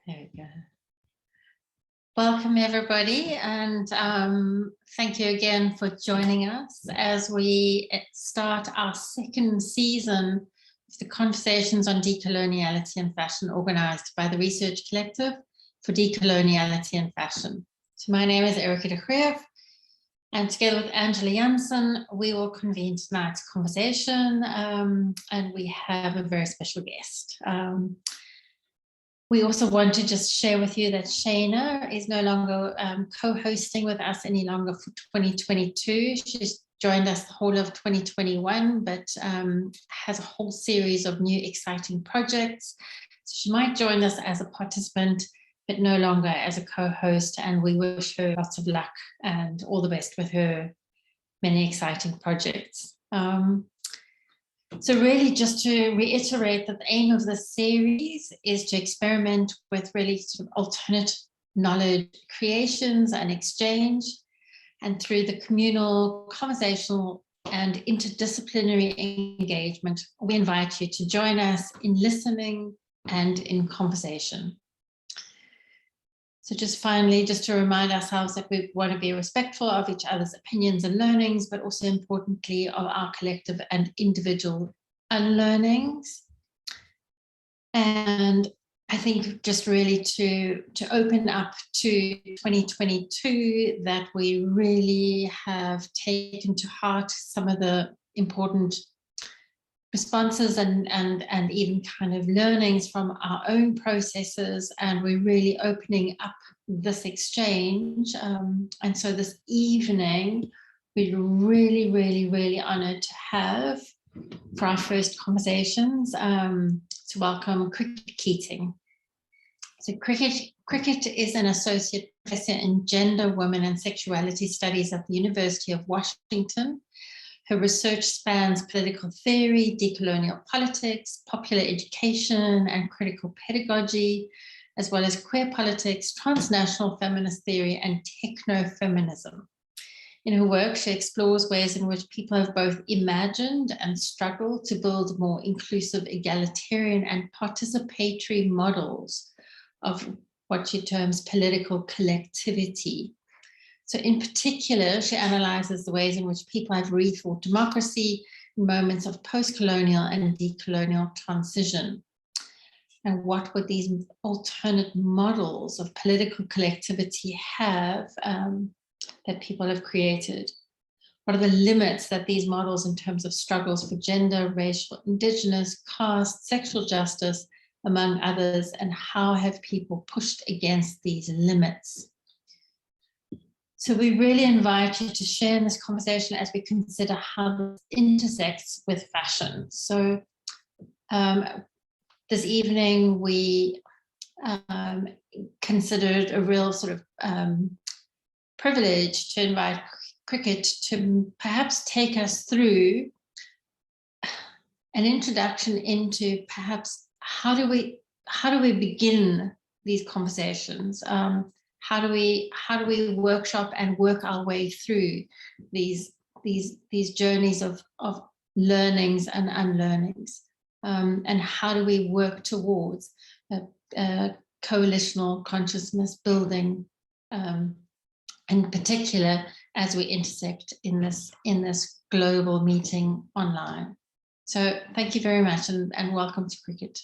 There we go. Welcome everybody, and thank you again for joining us as we start our second season of the Conversations on Decoloniality and Fashion, organised by the Research Collective for Decoloniality and Fashion. So my name is Erica de Greef, and together with Angela Janssen, we will convene tonight's conversation, and we have a very special guest. We also want to just share with you that Shana is no longer co-hosting with us any longer for 2022. She's joined us the whole of 2021, but has a whole series of new exciting projects. So she might join us as a participant, but no longer as a co-host, and we wish her lots of luck and all the best with her many exciting projects. So really, just to reiterate that the aim of this series is to experiment with really sort of alternate knowledge creations and exchange, and through the communal, conversational and interdisciplinary engagement, we invite you to join us in listening and in conversation. So just finally, just to remind ourselves that we want to be respectful of each other's opinions and learnings, but also importantly of our collective and individual unlearnings. And I think just really to open up to 2022, that we really have taken to heart some of the important responses and even kind of learnings from our own processes, and we're really opening up this exchange. And so this evening, we're really honored to have, for our first conversations, to welcome Cricket Keating. So Cricket is an associate professor in gender, women and sexuality studies at the University of Washington. Her research spans political theory, decolonial politics, popular education, and critical pedagogy, as well as queer politics, transnational feminist theory, and techno-feminism. In her work, she explores ways in which people have both imagined and struggled to build more inclusive, egalitarian, and participatory models of what she terms political collectivity. So in particular, she analyzes the ways in which people have rethought democracy in moments of post-colonial and decolonial transition. And what would these alternate models of political collectivity have that people have created? What are the limits that these models in terms of struggles for gender, racial, indigenous, caste, sexual justice, among others, and how have people pushed against these limits? So we really invite you to share in this conversation as we consider how this intersects with fashion. So this evening we considered a real sort of privilege to invite Cricket to perhaps take us through an introduction into perhaps how do we begin these conversations? How do we workshop and work our way through these journeys of learnings and unlearnings? And how do we work towards a coalitional consciousness building, in particular as we intersect in this global meeting online? So thank you very much, and welcome to Cricket.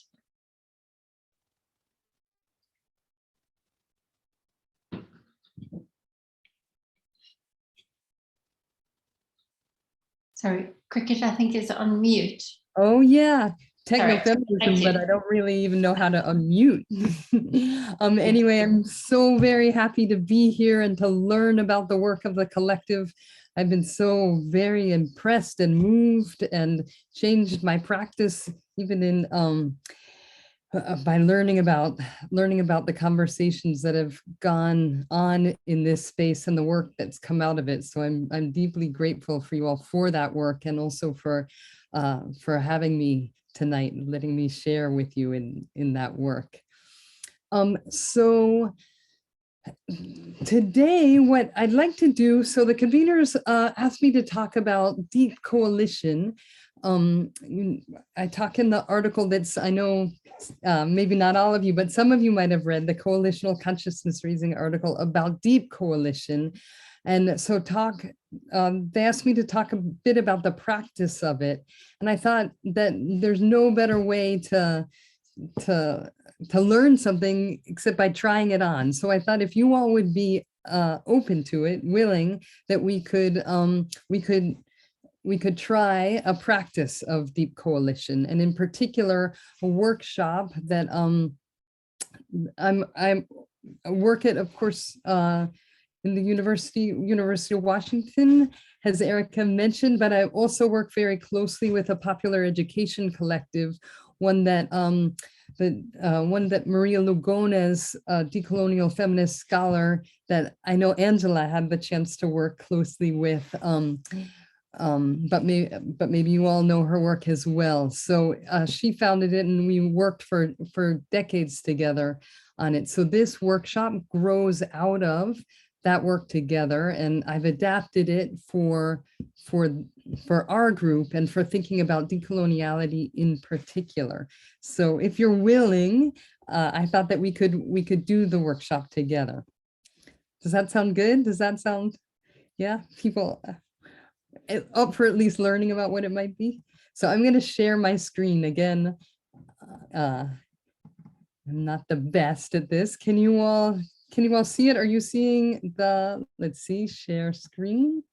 Sorry, Cricket, I think is on mute. Oh yeah, techno-feminism, but I don't really even know how to unmute. Anyway, I'm so very happy to be here and to learn about the work of the collective. I've been so very impressed and moved and changed my practice even in by learning about the conversations that have gone on in this space and the work that's come out of it. So I'm deeply grateful for you all for that work, and also for having me tonight and letting me share with you in that work. So today, what I'd like to do, so the conveners asked me to talk about deep coalition. I talk in the article that's, I know, maybe not all of you, but some of you might have read the Coalitional Consciousness Raising article about deep coalition. And so they asked me to talk a bit about the practice of it. And I thought that there's no better way to learn something except by trying it on. So I thought if you all would be open to it, willing, that we could try a practice of deep coalition, and in particular, a workshop that I work at, of course, in the University of Washington, as Erica mentioned, but I also work very closely with a popular education collective, one that Maria Lugones, a decolonial feminist scholar that I know Angela had the chance to work closely with. But maybe you all know her work as well. So she founded it, and we worked for decades together on it. So this workshop grows out of that work together, and I've adapted it for our group and for thinking about decoloniality in particular. So if you're willing, I thought that we could do the workshop together. Does that sound good? Does that sound, yeah, people up for at least learning about what it might be? So I'm going to share my screen again. I'm not the best at this. Can you all see it? Are you seeing the, let's see, share screen?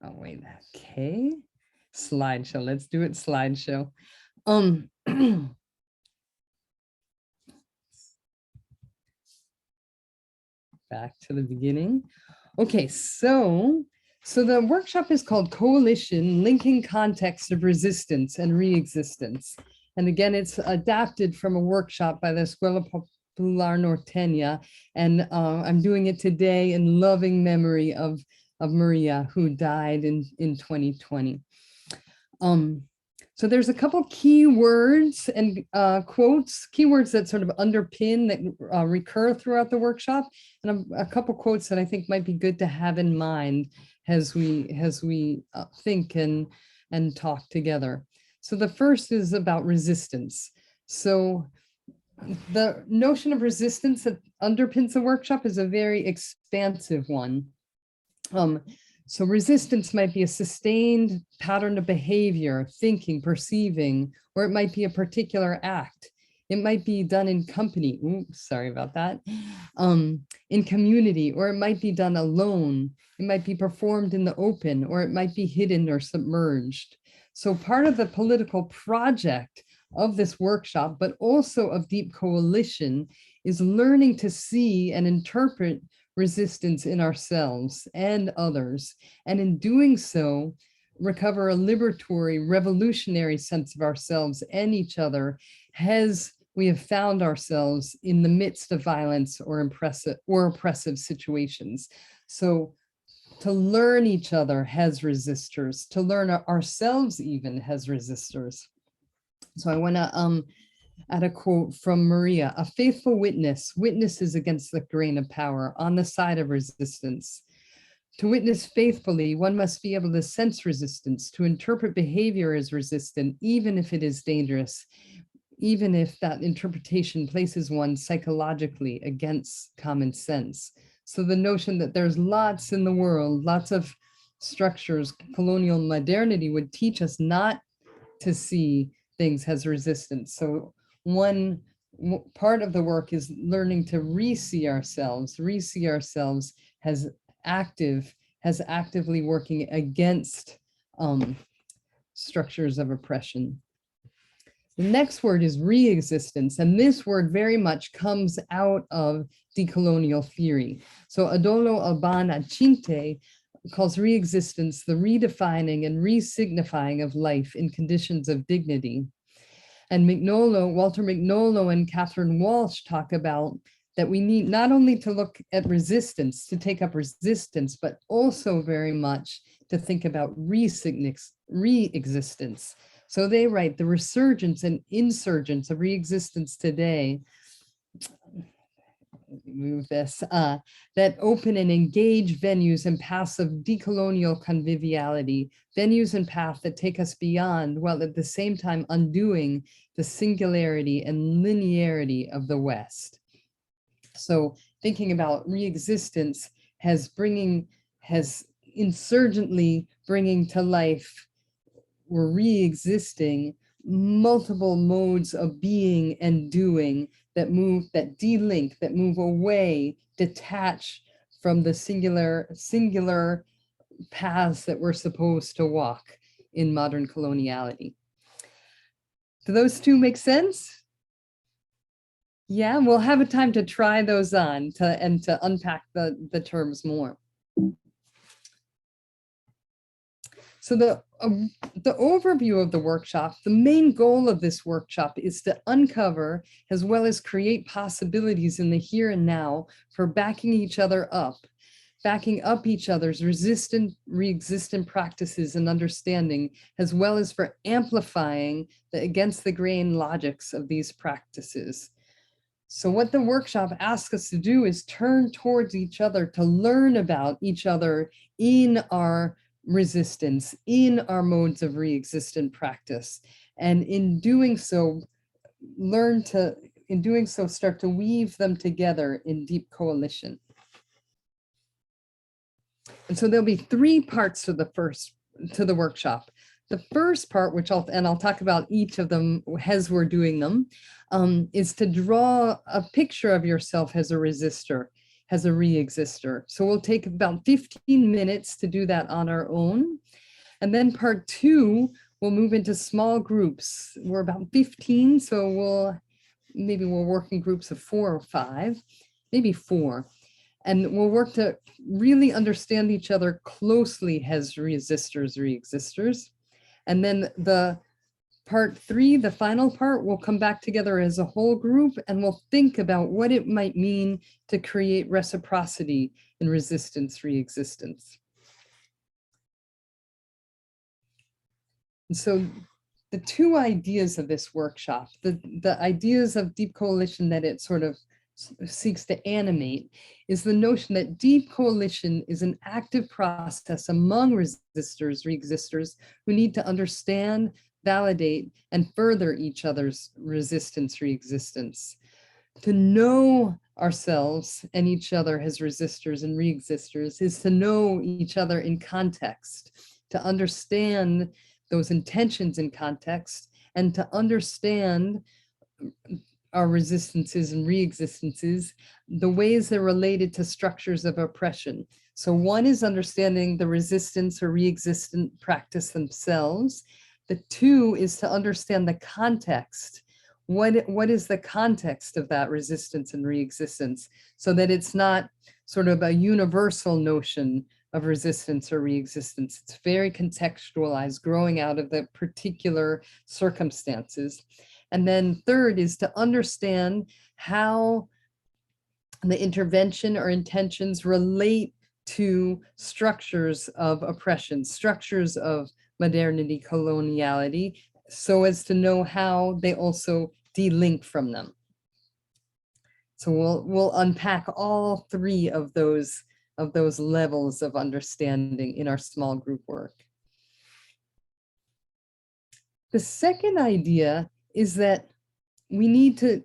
Oh, wait, okay. Slideshow, let's do it slideshow. Back to the beginning. Okay, so the workshop is called Coalition, Linking Context of Resistance and Reexistence. And again, it's adapted from a workshop by the Escuela Popular Norteña. And I'm doing it today in loving memory of Maria, who died in 2020. So there's a couple key words and quotes, keywords that sort of underpin, that recur throughout the workshop, and a couple quotes that I think might be good to have in mind as we think and talk together. So the first is about resistance. So the notion of resistance that underpins the workshop is a very expansive one. So resistance might be a sustained pattern of behavior, thinking, perceiving, or it might be a particular act. It might be done in company, oops, sorry about that, in community, or it might be done alone. It might be performed in the open, or it might be hidden or submerged. So part of the political project of this workshop, but also of Deep Coalition, is learning to see and interpret resistance in ourselves and others, and in doing so, recover a liberatory, revolutionary sense of ourselves and each other as we have found ourselves in the midst of violence or oppressive situations. So to learn each other has resistors, to learn ourselves even has resistors. So I want to add a quote from Maria: "A faithful witness witnesses against the grain of power on the side of resistance. To witness faithfully, one must be able to sense resistance, to interpret behavior as resistant, even if it is dangerous, even if that interpretation places one psychologically against common sense." So the notion that there's lots in the world, lots of structures, colonial modernity would teach us not to see things as resistance. So one part of the work is learning to re-see ourselves as actively working against structures of oppression. The next word is re-existence, and this word very much comes out of decolonial theory. So Adolo Alban-Achinte calls re-existence the redefining and re-signifying of life in conditions of dignity. And Walter Mignolo and Catherine Walsh talk about that we need not only to look at resistance, to take up resistance, but also very much to think about re-existence. So they write, "The resurgence and insurgence of re-existence today," move this, that open and engage venues and paths of decolonial conviviality, venues and paths that take us beyond, while at the same time undoing the singularity and linearity of the West. So thinking about re-existence has insurgently bringing to life or re-existing multiple modes of being and doing that move, that delink, that move away, detach from the singular paths that we're supposed to walk in modern coloniality. Do those two make sense? Yeah, we'll have a time to try those on and to unpack the terms more. So the overview of the workshop, the main goal of this workshop is to uncover as well as create possibilities in the here and now for backing each other up, backing up each other's re-existent practices and understanding, as well as for amplifying the against the grain logics of these practices. So what the workshop asks us to do is turn towards each other to learn about each other in our resistance, in our modes of re-existent practice. And in doing so, start to weave them together in deep coalition. And so there'll be 3 parts to the workshop. The first part, which I'll talk about each of them as we're doing them, is to draw a picture of yourself as a resistor, as a re-exister. So we'll take about 15 minutes to do that on our own. And then part 2, we'll move into small groups. We're about 15, so maybe we'll work in groups of 4 or 5, maybe 4. And we'll work to really understand each other closely as resistors, re-existers. And then the part 3, the final part, we'll come back together as a whole group and we'll think about what it might mean to create reciprocity in resistance, re-existence. And so the 2 ideas of this workshop, the ideas of deep coalition that it sort of seeks to animate, is the notion that deep coalition is an active process among resistors, re-existers, who need to understand, validate, and further each other's resistance, re-existence. To know ourselves and each other as resistors and re-existers is to know each other in context, to understand those intentions in context, and to understand our resistances and re-existences, the ways they're related to structures of oppression. So one is understanding the resistance or re-existent practice themselves. The 2 is to understand the context. What is the context of that resistance and re-existence, so that it's not sort of a universal notion of resistance or re-existence. It's very contextualized, growing out of the particular circumstances. And then 3rd is to understand how the intervention or intentions relate to structures of oppression, structures of modernity, coloniality, so as to know how they also delink from them. So we'll unpack all 3 of those levels of understanding in our small group work. The second idea is that we need to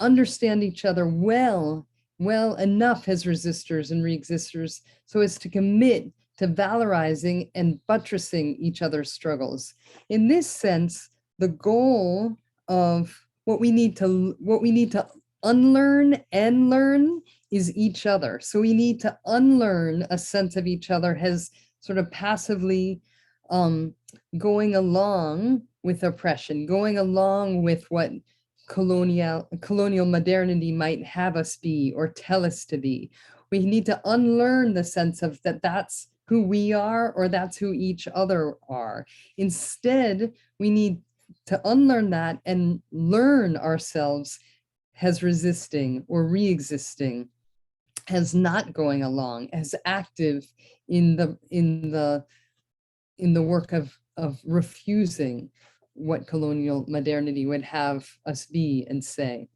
understand each other well enough as resistors and re-existers so as to commit to valorizing and buttressing each other's struggles. In this sense, the goal of what we need to unlearn and learn is each other. So we need to unlearn a sense of each other as sort of passively going along with oppression, going along with what colonial modernity might have us be or tell us to be. We need to unlearn the sense of that's who we are or that's who each other are. Instead, we need to unlearn that and learn ourselves as resisting or re-existing, as not going along, as active in the work of refusing what colonial modernity would have us be and say.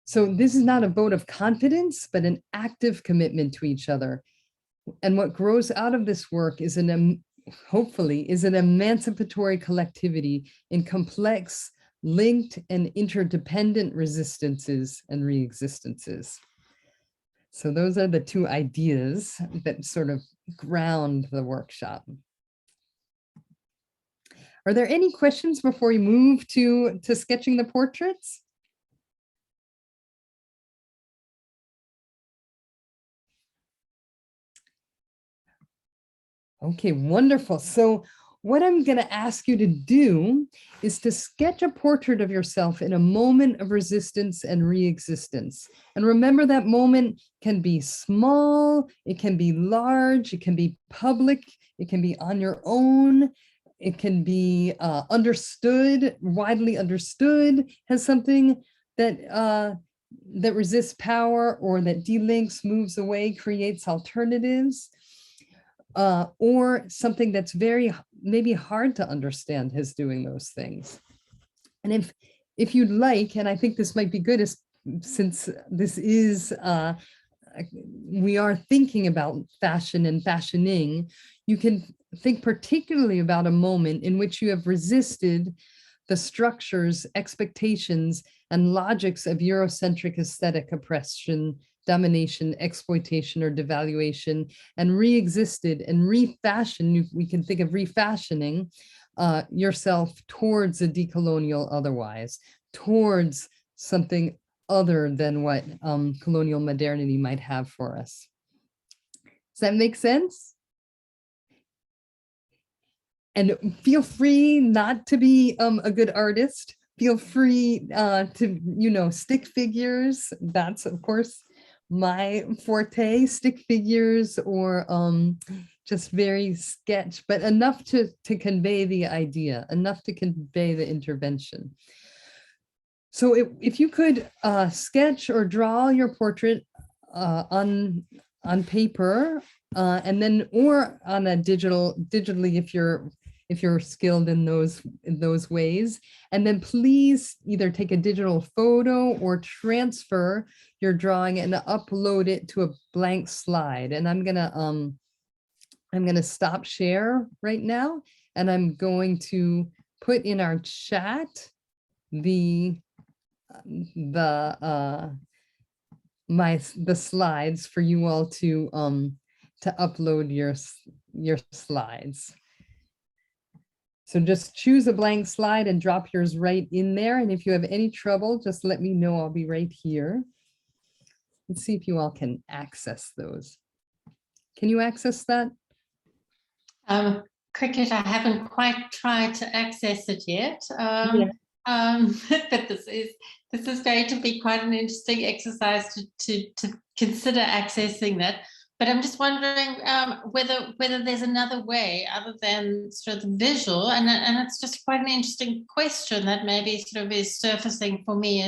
So this is not a vote of confidence, but an active commitment to each other. And what grows out of this work is hopefully is an emancipatory collectivity in complex, linked and interdependent resistances and re-existences. So those are the two ideas that sort of ground the workshop. Are there any questions before we move to sketching the portraits? Okay, wonderful. So what I'm going to ask you to do is to sketch a portrait of yourself in a moment of resistance and re-existence. And remember, that moment can be small, it can be large, it can be public, it can be on your own, it can be understood, widely understood as something that that resists power, or that delinks, moves away, creates alternatives. Or something that's very maybe hard to understand as doing those things. And if you'd like, and I think this might be good, since this is we are thinking about fashion and fashioning, you can think particularly about a moment in which you have resisted the structures, expectations, and logics of Eurocentric aesthetic oppression, domination, exploitation, or devaluation, and re-existed and refashioned. We can think of refashioning yourself towards a decolonial otherwise, towards something other than what colonial modernity might have for us. Does that make sense? And feel free not to be a good artist. Feel free to, stick figures. That's, of course, my forte, stick figures, or just very sketch, but enough to convey the idea, enough to convey the intervention. So if you could sketch or draw your portrait on paper, and then, or on a digitally, if you're skilled in those ways, and then please either take a digital photo or transfer your drawing and upload it to a blank slide. And I'm gonna stop share right now, and I'm going to put in our chat the slides for you all to upload your slides. So just choose a blank slide and drop yours right in there. And if you have any trouble, just let me know. I'll be right here. Let's see if you all can access those. Can you access that? Cricket, I haven't quite tried to access it yet. Yeah. But this is going to be quite an interesting exercise to consider accessing that. But I'm just wondering whether there's another way other than sort of the visual, and it's just quite an interesting question that maybe sort of is surfacing for me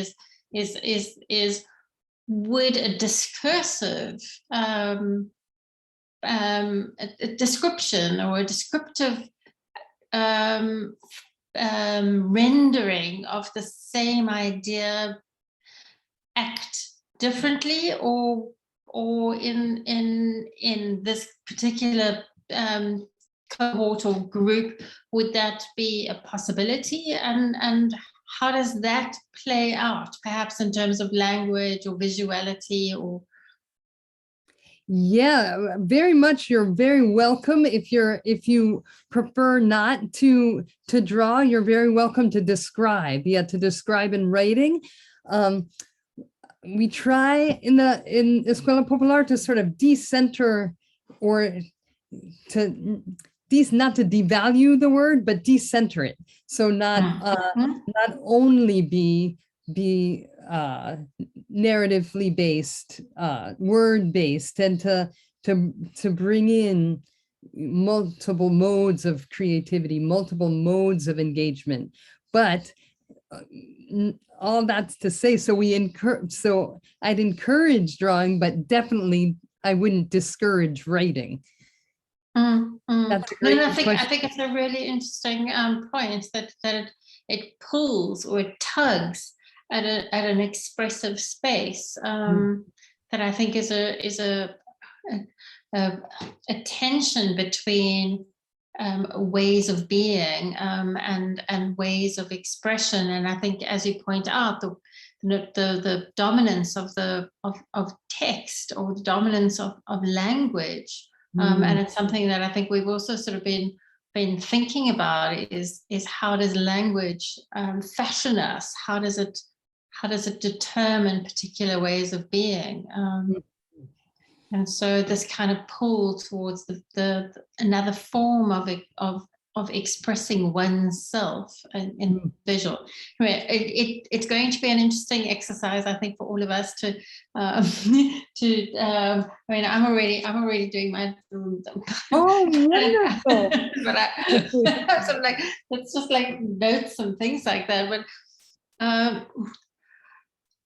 is would a discursive a description or a descriptive rendering of the same idea act differently, or in this particular cohort or group, would that be a possibility? And how does that play out, perhaps in terms of language or visuality? Or yeah, very much. You're very welcome. If you prefer not to draw, you're very welcome to describe. Yeah, to describe in writing. We try in Escuela Popular to sort of decenter, or not to devalue the word, but decenter it. So not only be narratively based, word based, and to bring in multiple modes of creativity, multiple modes of engagement. But all that's to say, so I'd encourage drawing, but definitely I wouldn't discourage writing. That's a great question. I think it's a really interesting point that it pulls or it tugs at an expressive space that I think is a tension between ways of being and ways of expression. And I think, as you point out, the dominance of text, or the dominance of language, and it's something that I think we've also sort of been thinking about is how does language fashion us? How does it determine particular ways of being? And so this kind of pull towards the another form of expressing oneself in visual. It's going to be an interesting exercise, I think, for all of us to I mean, I'm already doing my oh, wonderful. but I sort of like, it's just like notes and things like that. But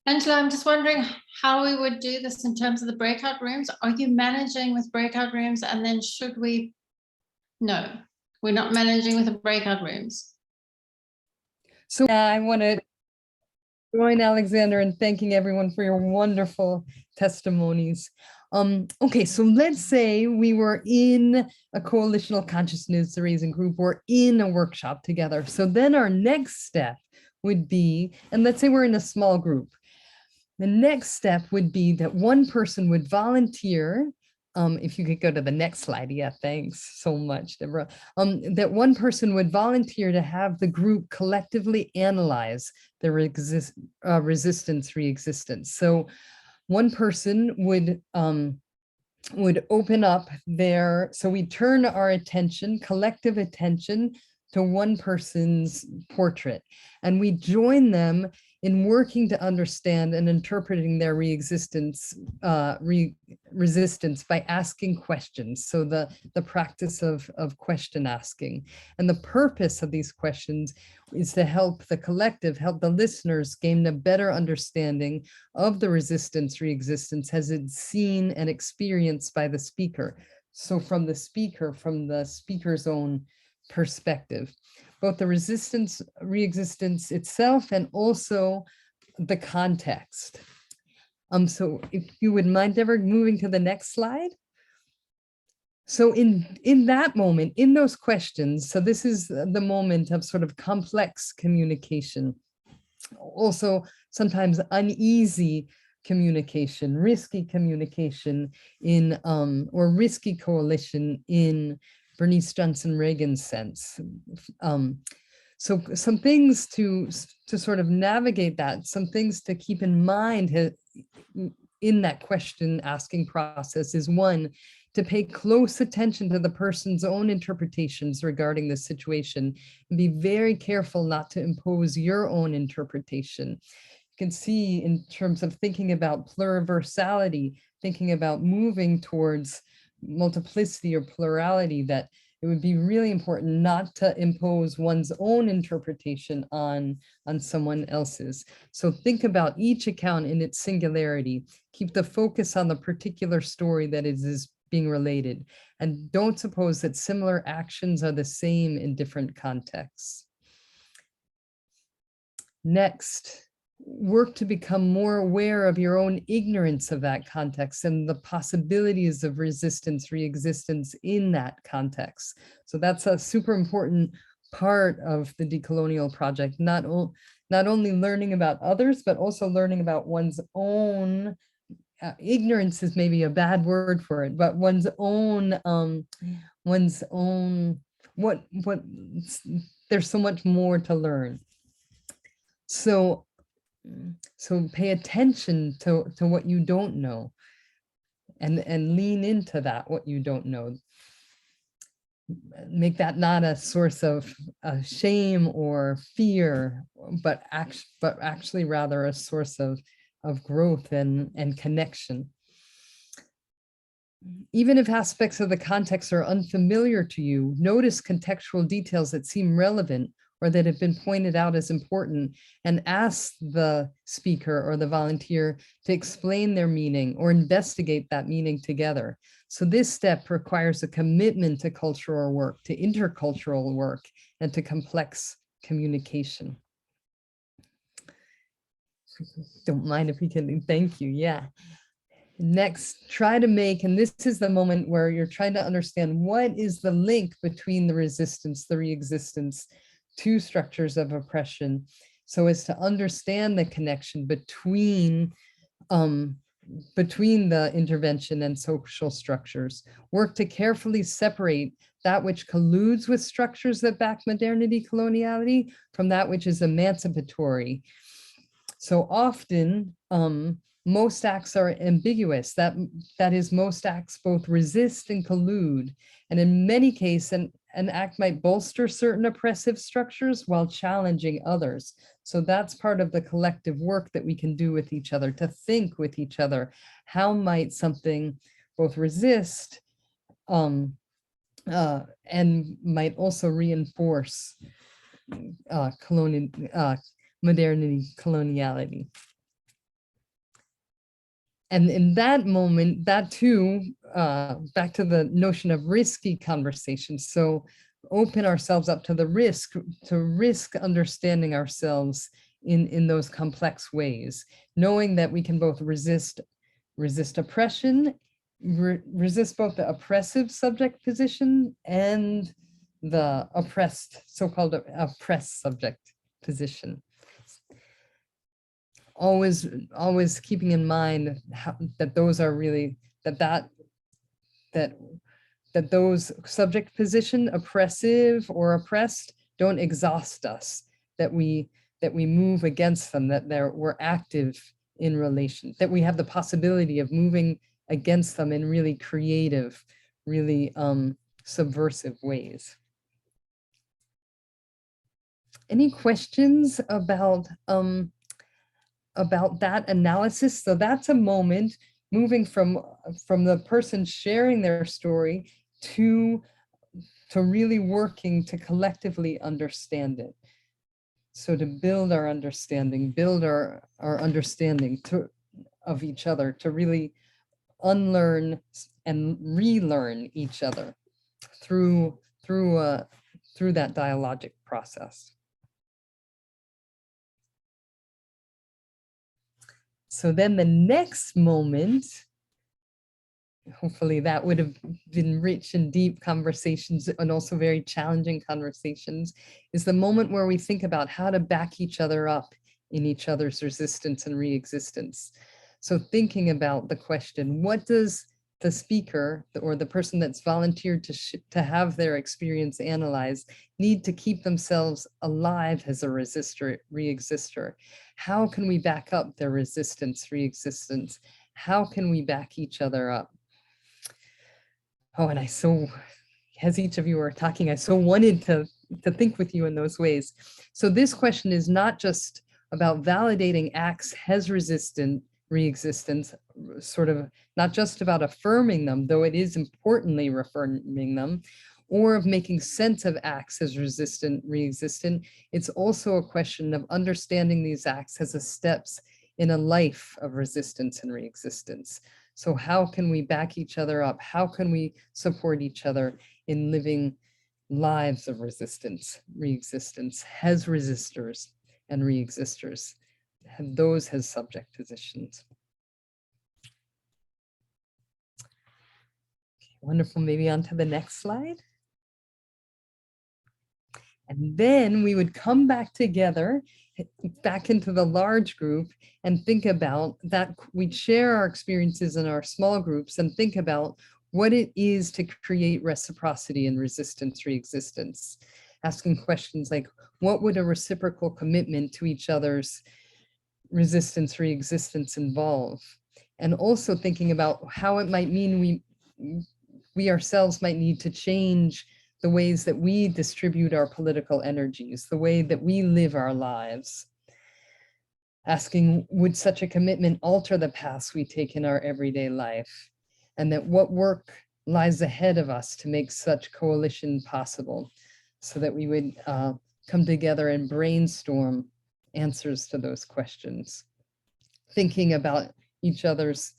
Angela, I'm just wondering how we would do this in terms of the breakout rooms. Are you managing with breakout rooms? And then should we? No, we're not managing with the breakout rooms. So I want to join Alexander in thanking everyone for your wonderful testimonies. Okay, so let's say we were in a coalitional consciousness raising group or in a workshop together. So then our next step would be, and let's say we're in a small group. The next step would be that one person would volunteer. If you could go to the next slide. Yeah, thanks so much, Deborah. That one person would volunteer to have the group collectively analyze their resistance re-existence. So one person would open up their, so we turn our attention, collective attention, to one person's portrait, and we join them in working to understand and interpreting their resistance by asking questions. So the practice of question asking. And the purpose of these questions is to help the collective, help the listeners gain a better understanding of the resistance re-existence as it's seen and experienced by the speaker. So from the speaker's own perspective, both the resistance re-existence itself and also the context. So if you would mind ever moving to the next slide. So in that moment, in those questions, so this is the moment of sort of complex communication, also sometimes uneasy communication, risky communication in or risky coalition in Bernice Johnson Reagan's sense. So some things to sort of navigate that, some things to keep in mind in that question asking process is, one, to pay close attention to the person's own interpretations regarding the situation and be very careful not to impose your own interpretation. You can see in terms of thinking about pluriversality, thinking about moving towards multiplicity or plurality, that it would be really important not to impose one's own interpretation on someone else's. So think about each account in its singularity. Keep the focus on the particular story that is being related, and don't suppose that similar actions are the same in different contexts. Next, work to become more aware of your own ignorance of that context and the possibilities of resistance, re-existence in that context. So that's a super important part of the Decolonial Project, not only learning about others, but also learning about one's own ignorance is maybe a bad word for it, but one's own what there's so much more to learn. So pay attention to what you don't know and lean into that, what you don't know. Make that not a source of shame or fear, but actually rather a source of growth and connection. Even if aspects of the context are unfamiliar to you, notice contextual details that seem relevant or that have been pointed out as important, and ask the speaker or the volunteer to explain their meaning or investigate that meaning together. So this step requires a commitment to cultural work, to intercultural work, and to complex communication. Don't mind if we can, thank you, yeah. Next, try to make, and this is the moment where you're trying to understand what is the link between the resistance, the re-existence, two structures of oppression, so as to understand the connection between the intervention and social structures. Work to carefully separate that which colludes with structures that back modernity coloniality from that which is emancipatory. So often, most acts are ambiguous. That is, most acts both resist and collude. And in many cases, an act might bolster certain oppressive structures while challenging others. So that's part of the collective work that we can do with each other, to think with each other. How might something both resist and might also reinforce modernity, coloniality. And in that moment, that too, back to the notion of risky conversations. So open ourselves up to the risk, understanding ourselves in those complex ways, knowing that we can both resist oppression, resist both the oppressive subject position and the oppressed, so-called oppressed subject position. Always keeping in mind that those are really, that those subject position, oppressive or oppressed, don't exhaust us, that we move against them, that we're active in relation, that we have the possibility of moving against them in really creative, really subversive ways. Any questions about that analysis? So that's a moment moving from the person sharing their story to really working to collectively understand it. So to build our understanding, build our understanding of each other, to really unlearn and relearn each other through that dialogic process. So then the next moment, hopefully that would have been rich and deep conversations and also very challenging conversations, is the moment where we think about how to back each other up in each other's resistance and re-existence. So thinking about the question, what does the speaker or the person that's volunteered to have their experience analyzed need to keep themselves alive as a resistor, re-exister? How can we back up their resistance, re-existence? How can we back each other up? Oh, and as each of you are talking, I so wanted to think with you in those ways. So this question is not just about validating acts as resistant, re-existence, sort of not just about affirming them, though it is importantly affirming them, or of making sense of acts as resistant, re-existent. It's also a question of understanding these acts as steps in a life of resistance and re-existence. So how can we back each other up? How can we support each other in living lives of resistance, re-existence, as resistors and re-existers, and those as subject positions? Wonderful, maybe on to the next slide. And then we would come back together, back into the large group, and think about that. We'd share our experiences in our small groups and think about what it is to create reciprocity and resistance, re-existence. Asking questions like, what would a reciprocal commitment to each other's resistance, re-existence involve? And also thinking about how it might mean we ourselves might need to change the ways that we distribute our political energies, the way that we live our lives. Asking, would such a commitment alter the paths we take in our everyday life? And that what work lies ahead of us to make such coalition possible, so that we would come together and brainstorm answers to those questions. Thinking about each other's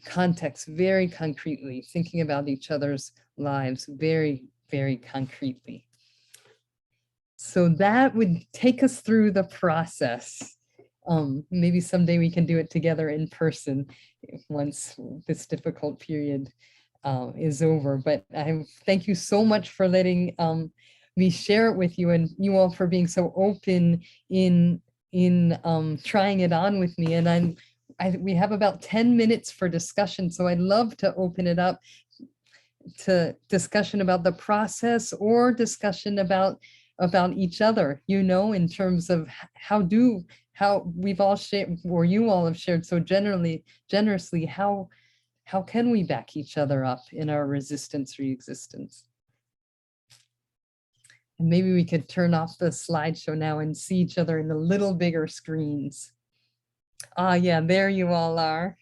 context very concretely, thinking about each other's lives very, very concretely. So that would take us through the process Maybe someday we can do it together in person once this difficult period is over. But I thank you so much for letting me share it with you, and you all for being so open in trying it on with me. And we have about 10 minutes for discussion, so I'd love to open it up to discussion about the process or discussion about each other, you know, in terms of how we've all shared, or you all have shared so generously, how can we back each other up in our resistance re-existence? And maybe we could turn off the slideshow now and see each other in a little bigger screens. Ah, yeah, there you all are.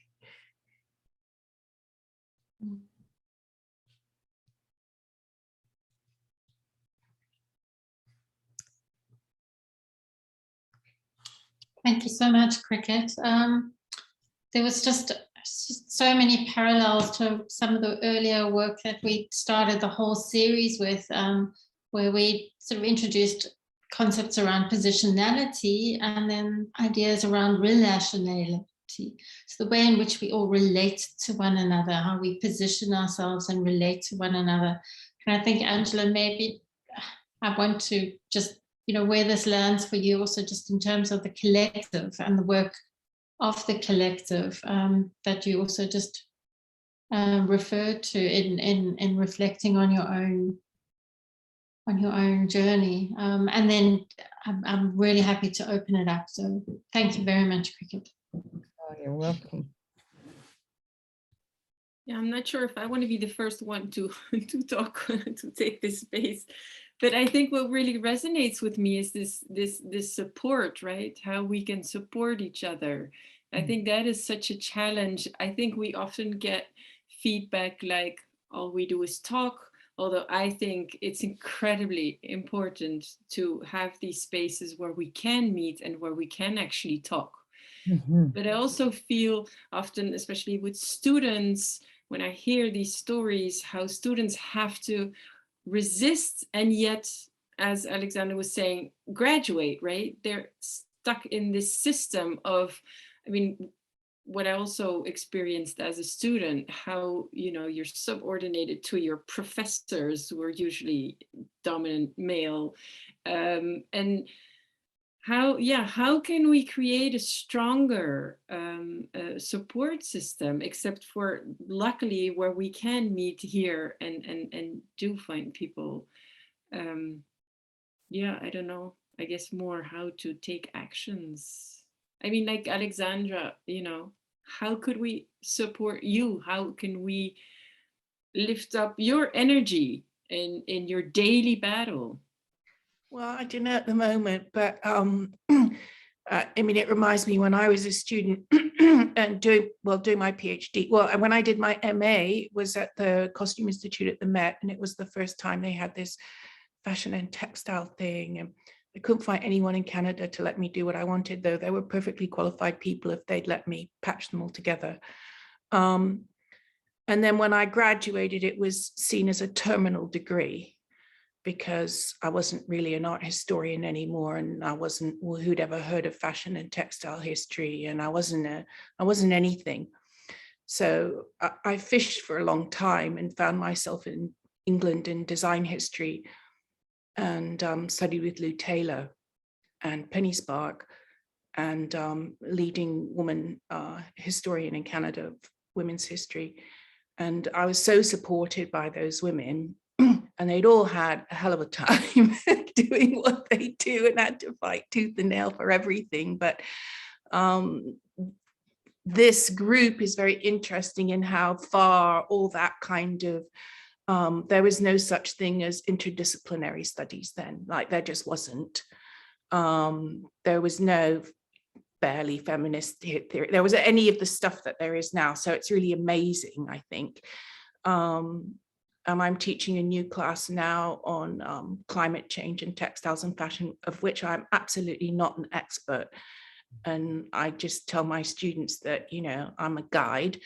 Thank you so much, Cricket. There was just so many parallels to some of the earlier work that we started the whole series with, where we sort of introduced concepts around positionality and then ideas around relationality. So the way in which we all relate to one another, how we position ourselves and relate to one another. And I think, Angela, maybe I want to just, you know, where this lands for you also just in terms of the collective and the work of the collective that you also just referred to in reflecting on your own journey. And then I'm really happy to open it up. So thank you very much, Cricket. Oh, you're welcome. Yeah, I'm not sure if I want to be the first one to talk, to take this space, but I think what really resonates with me is this support, right? How we can support each other. I think that is such a challenge. I think we often get feedback like all we do is talk, although I think it's incredibly important to have these spaces where we can meet and where we can actually talk. Mm-hmm. But I also feel often, especially with students, when I hear these stories, how students have to resist and yet, as Alexander was saying, graduate, right? They're stuck in this system of, I mean, what I also experienced as a student, how, you know, you're subordinated to your professors who are usually dominant male, and how can we create a stronger support system, except for luckily where we can meet here and do find people. Yeah, I don't know, I guess more how to take actions. I mean, like Alexandra, you know, how could we support you? How can we lift up your energy in your daily battle? Well, I don't know at the moment, but I mean, it reminds me when I was a student and doing my PhD. Well, when I did my MA, was at the Costume Institute at the Met, and it was the first time they had this fashion and textile thing. And I couldn't find anyone in Canada to let me do what I wanted, though they were perfectly qualified people if they'd let me patch them all together. And then when I graduated, it was seen as a terminal degree, because I wasn't really an art historian anymore, and I wasn't, well, who'd ever heard of fashion and textile history, and I wasn't anything. So I fished for a long time and found myself in England in design history, and studied with Lou Taylor and Penny Spark, and leading woman historian in Canada of women's history. And I was so supported by those women, and they'd all had a hell of a time doing what they do and had to fight tooth and nail for everything. But this group is very interesting in how far all that kind of, there was no such thing as interdisciplinary studies then, like there just wasn't. There was no barely feminist theory. There was any of the stuff that there is now. So it's really amazing, I think. And I'm teaching a new class now on climate change and textiles and fashion, of which I'm absolutely not an expert. And I just tell my students that, you know, I'm a guide,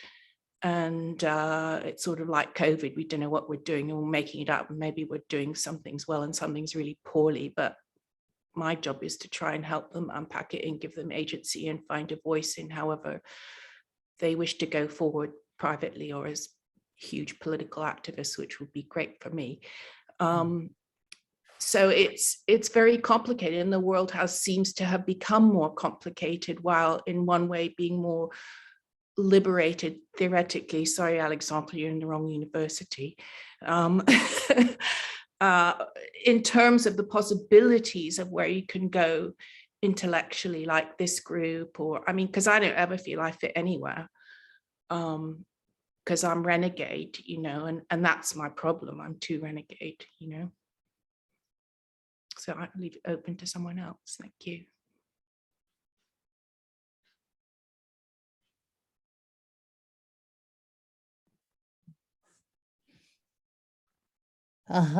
and it's sort of like COVID. We don't know what we're doing and we're making it up, and maybe we're doing some things well and some things really poorly, but my job is to try and help them unpack it and give them agency and find a voice in however they wish to go forward privately or as huge political activists, which would be great for me. So it's very complicated, and the world seems to have become more complicated, while in one way being more liberated theoretically. Sorry, Alexandra, you're in the wrong university. In terms of the possibilities of where you can go intellectually, like this group, or I mean, because I don't ever feel I fit anywhere, because I'm renegade, you know, and that's my problem. I'm too renegade, you know. So I leave it open to someone else. Thank you.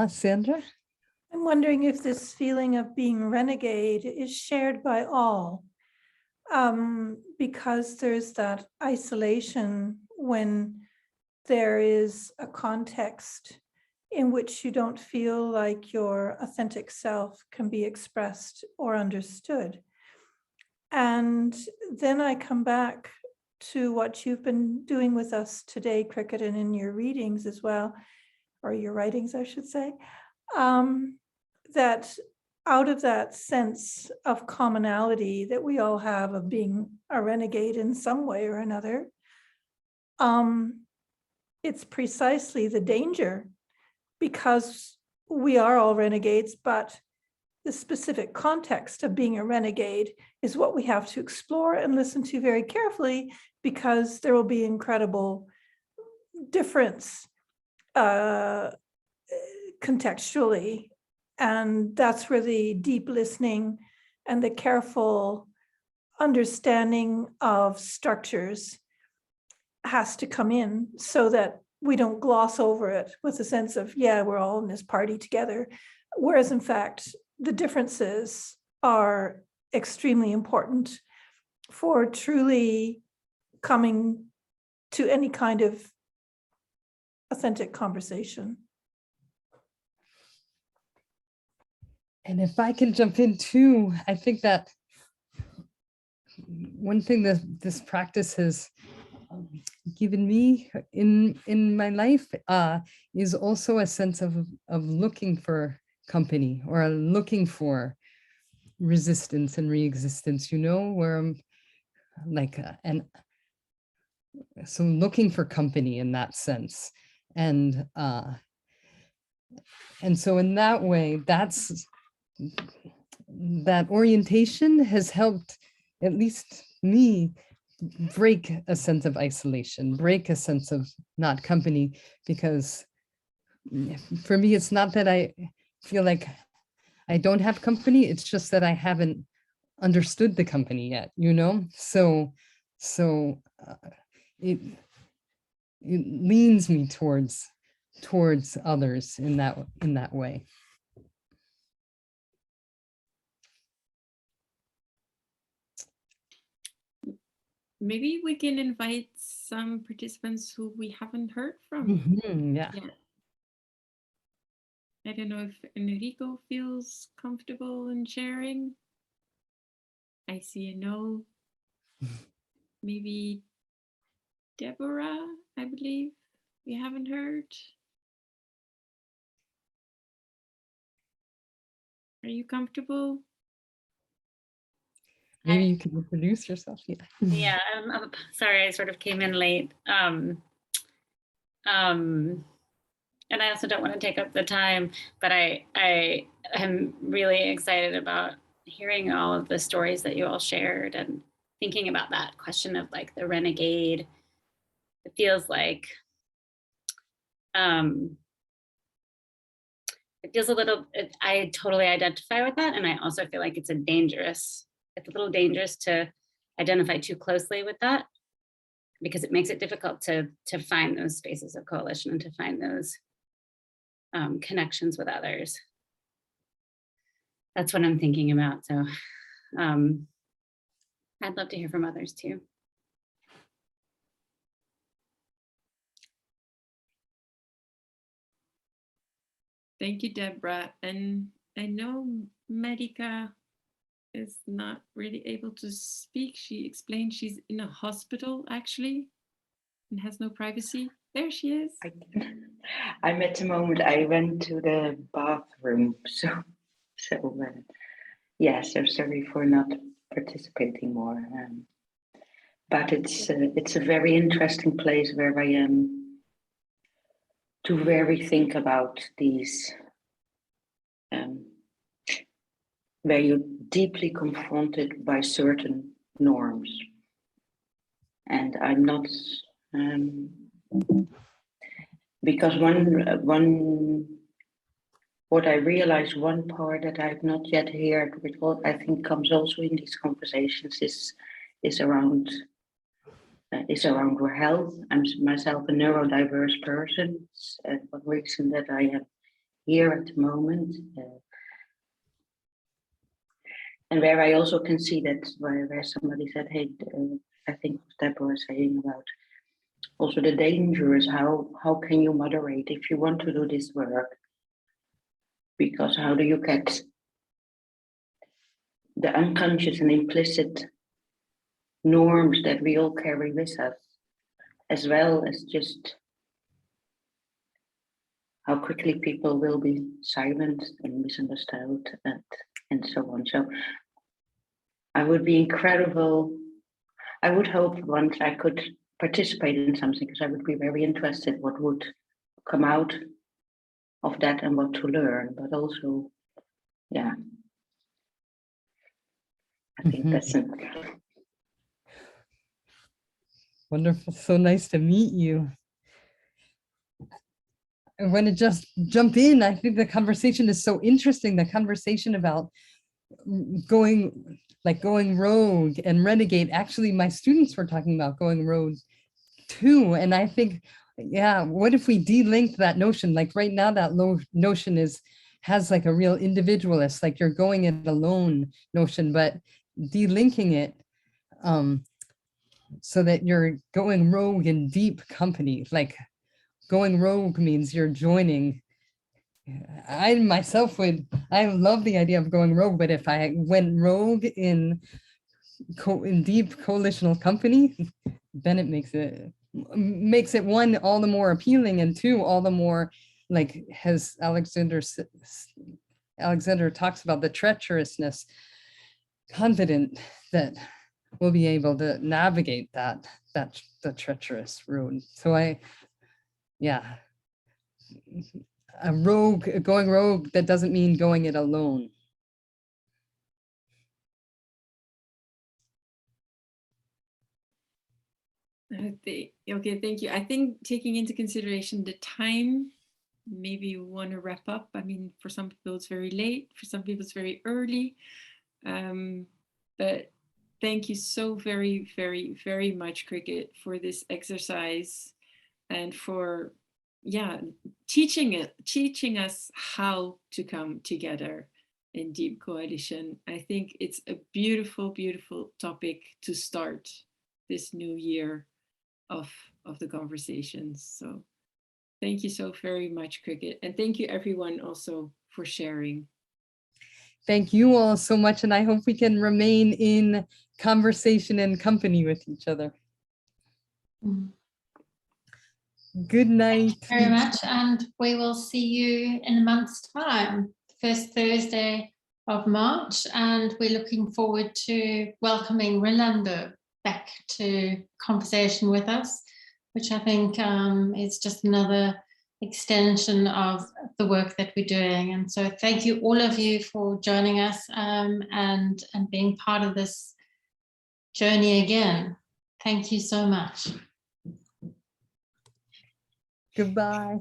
Sandra? I'm wondering if this feeling of being renegade is shared by all, because there's that isolation when there is a context in which you don't feel like your authentic self can be expressed or understood. And then I come back to what you've been doing with us today, Cricket, and in your readings as well, or your writings, I should say, that out of that sense of commonality that we all have of being a renegade in some way or another, it's precisely the danger, because we are all renegades, but the specific context of being a renegade is what we have to explore and listen to very carefully, because there will be incredible difference contextually. And that's where the deep listening and the careful understanding of structures has to come in, so that we don't gloss over it with a sense of, yeah, we're all in this party together. Whereas in fact, the differences are extremely important for truly coming to any kind of authentic conversation. And if I can jump in too, I think that one thing that this practice has given me in my life is also a sense of looking for company, or looking for resistance and re-existence, you know, where I'm like, so looking for company in that sense. And so in that way, that orientation has helped at least me break a sense of isolation, break a sense of not company, because for me, it's not that I feel like I don't have company, it's just that I haven't understood the company yet, you know? So it leans me towards others in that way. Maybe we can invite some participants who we haven't heard from. Yeah. I don't know if Enrico feels comfortable in sharing. I see a no. Maybe Deborah, I believe we haven't heard. Are you comfortable? Maybe you can introduce yourself. Yeah. Yeah, I'm sorry, I sort of came in late. And I also don't want to take up the time, but I am really excited about hearing all of the stories that you all shared and thinking about that question of like the renegade. It feels like it feels a little, I totally identify with that. And I also feel like it's a little dangerous to identify too closely with that, because it makes it difficult to find those spaces of coalition and to find those connections with others. That's what I'm thinking about. So I'd love to hear from others too. Thank you, Deborah. And I know Marika is not really able to speak. She explained she's in a hospital actually and has no privacy. There she is. I'm at the moment, I went to the bathroom, so yeah, so sorry for not participating more. But it's a very interesting place where I am to very think about these, where you're deeply confronted by certain norms. And I'm not, because what I realize, one part that I've not yet heard, which I think comes also in these conversations, is around our health. I'm myself a neurodiverse person. It's one reason that I am here at the moment. And where I also can see that where somebody said, hey, I think Deborah was saying about also the danger is how can you moderate if you want to do this work? Because how do you get the unconscious and implicit norms that we all carry with us, as well as just how quickly people will be silenced and misunderstood and so on. So I would be incredible. I would hope once I could participate in something, because I would be very interested what would come out of that and what to learn, but also, yeah, I think that's it. Wonderful. So nice to meet you. I want to just jump in. I think the conversation is so interesting. The conversation about going rogue and renegade. Actually, my students were talking about going rogue too. And I think, yeah, what if we de-linked that notion? Like right now, that notion has like a real individualist, like you're going it alone notion, but de-linking it so that you're going rogue in deep company. Like going rogue means you're joining. I myself I love the idea of going rogue, but if I went rogue in deep coalitional company, then it makes it one, all the more appealing, and two, all the more, like, as Alexander talks about, the treacherousness, confident that we'll be able to navigate the treacherous road. So going rogue, that doesn't mean going it alone. Okay, thank you. I think taking into consideration the time, maybe we want to wrap up. I mean, for some people it's very late, for some people it's very early. But thank you so very, very, very much, Cricket, for this exercise and for, teaching us how to come together in deep coalition. I think it's a beautiful, beautiful topic to start this new year of the conversations. So thank you so very much, Cricket. And thank you everyone also for sharing. Thank you all so much. And I hope we can remain in conversation and company with each other. Good night. Thank you very much. And we will see you in a month's time, first Thursday of March. And we're looking forward to welcoming Rolando back to conversation with us, which I think is just another extension of the work that we're doing. And so thank you, all of you, for joining us and being part of this journey again. Thank you so much. Goodbye.